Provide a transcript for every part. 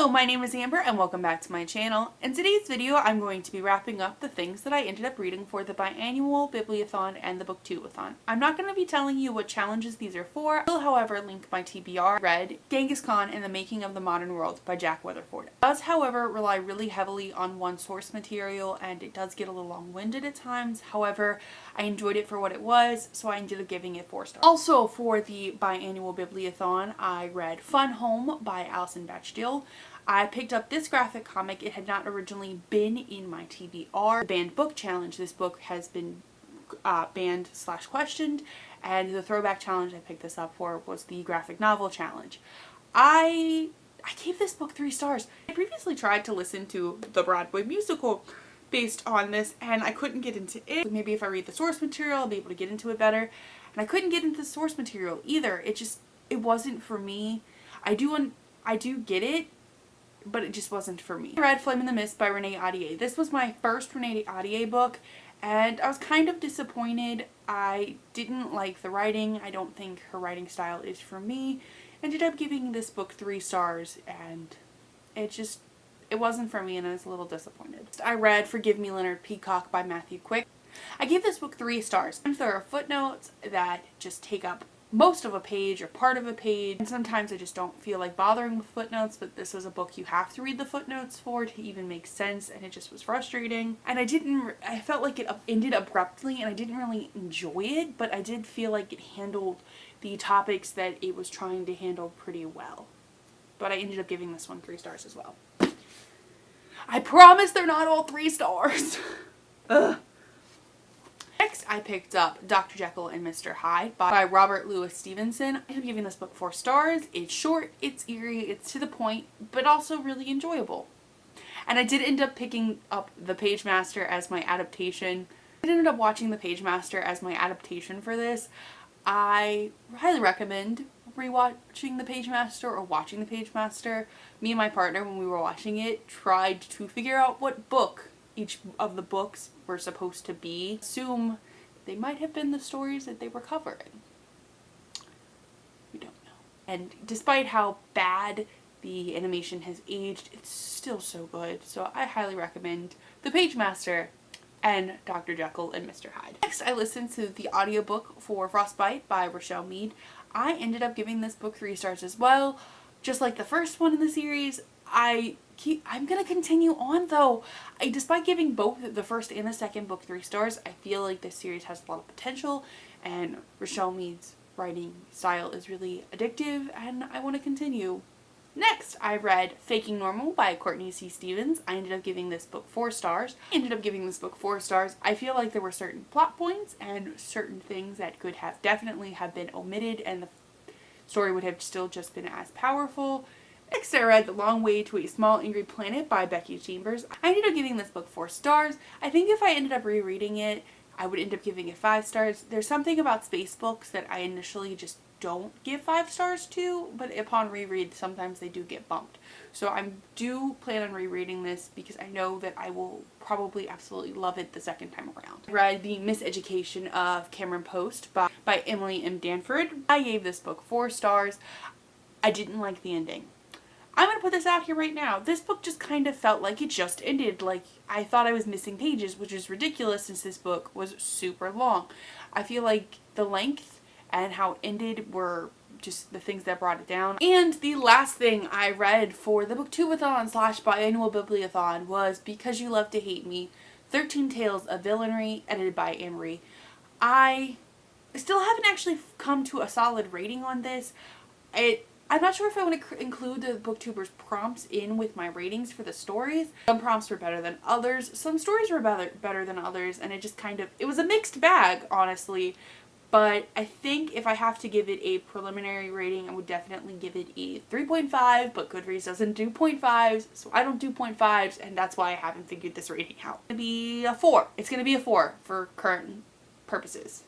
Hello, my name is Amber and welcome back to my channel. In today's video, I'm going to be wrapping up the things that I ended up reading for the Biannual Bibliothon and the Booktubeathon. I'm not going to be telling you what challenges these are for. I will, however, link my TBR. Read Genghis Khan and the Making of the Modern World by Jack Weatherford. It does, however, rely really heavily on one source material and it does get a little long-winded at times. However, I enjoyed it for what it was, so I ended up giving it 4 stars. Also, for the Biannual Bibliothon, I read Fun Home by Alison Bechdel. I picked up this graphic comic. It had not originally been in my TBR. The banned book challenge. This book has been banned/questioned, and the throwback challenge I picked this up for was the graphic novel challenge. I gave this book 3 stars. I previously tried to listen to the Broadway musical based on this, and I couldn't get into it. Maybe if I read the source material, I'll be able to get into it better. And I couldn't get into the source material either. It wasn't for me. I do get it, but it just wasn't for me. I read Flame in the Mist by Renee Ahdieh. This was my first Renee Ahdieh book, and I was kind of disappointed. I didn't like the writing. I don't think her writing style is for me. Ended up giving this book 3 stars, and it wasn't for me, and I was a little disappointed. I read Forgive Me, Leonard Peacock by Matthew Quick. I gave this book 3 stars. Sometimes there are footnotes that just take up most of a page or part of a page, and sometimes I just don't feel like bothering with footnotes, but this was a book you have to read the footnotes for to even make sense, and it just was frustrating. And I felt like it ended abruptly, and I didn't really enjoy it, but I did feel like it handled the topics that it was trying to handle pretty well. But I ended up giving this one 3 stars as well. I promise they're not all 3 stars. Ugh. Next, I picked up Dr. Jekyll and Mr. Hyde by Robert Louis Stevenson. I am giving this book 4 stars. It's short, it's eerie, it's to the point, but also really enjoyable. And I did end up picking up The Pagemaster as my adaptation. I ended up watching The Pagemaster as my adaptation for this. I highly recommend rewatching The Pagemaster or watching The Pagemaster. Me and my partner, when we were watching it, tried to figure out what book each of the books were supposed to be. Assume they might have been the stories that they were covering. We don't know. And despite how bad the animation has aged, it's still so good. So I highly recommend The Pagemaster and Dr. Jekyll and Mr. Hyde. Next, I listened to the audiobook for Frostbite by Rochelle Mead. I ended up giving this book 3 stars as well. Just like the first one in the series, I'm gonna continue on though. Despite giving both the first and the second book 3 stars, I feel like this series has a lot of potential, and Rochelle Mead's writing style is really addictive, and I want to continue. Next, I read Faking Normal by Courtney C. Stevens. I ended up giving this book 4 stars. I feel like there were certain plot points and certain things that could have definitely have been omitted, and the story would have still just been as powerful. Next, I read The Long Way to a Small Angry Planet by Becky Chambers. I ended up giving this book 4 stars. I think if I ended up rereading it, I would end up giving it 5 stars. There's something about space books that I initially just don't give 5 stars to, but upon reread, sometimes they do get bumped. So I do plan on rereading this because I know that I will probably absolutely love it the second time around. I read The Miseducation of Cameron Post by Emily M. Danford. I gave this book 4 stars. I didn't like the ending. I'm going to put this out here right now. This book just kind of felt like it just ended. Like, I thought I was missing pages, which is ridiculous since this book was super long. I feel like the length and how it ended were just the things that brought it down. And the last thing I read for the Booktubeathon / Biannual Bibliothon was Because You Love to Hate Me, 13 Tales of Villainy, edited by Anne-Marie. I still haven't actually come to a solid rating on this. I'm not sure if I want to include the booktubers' prompts in with my ratings for the stories. Some prompts were better than others. Some stories were better than others, and it was a mixed bag, honestly. But I think if I have to give it a preliminary rating, I would definitely give it a 3.5, but Goodreads doesn't do 0.5s, so I don't do 0.5s, and that's why I haven't figured this rating out. It's going to be a 4. It's going to be a 4 for current purposes.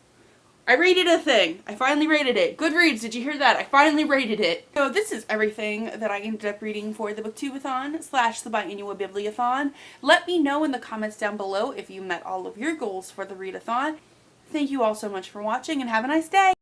I rated a thing. I finally rated it. Goodreads, did you hear that? I finally rated it. So this is everything that I ended up reading for the Booktubeathon / the Biannual Bibliothon. Let me know in the comments down below if you met all of your goals for the Readathon. Thank you all so much for watching, and have a nice day.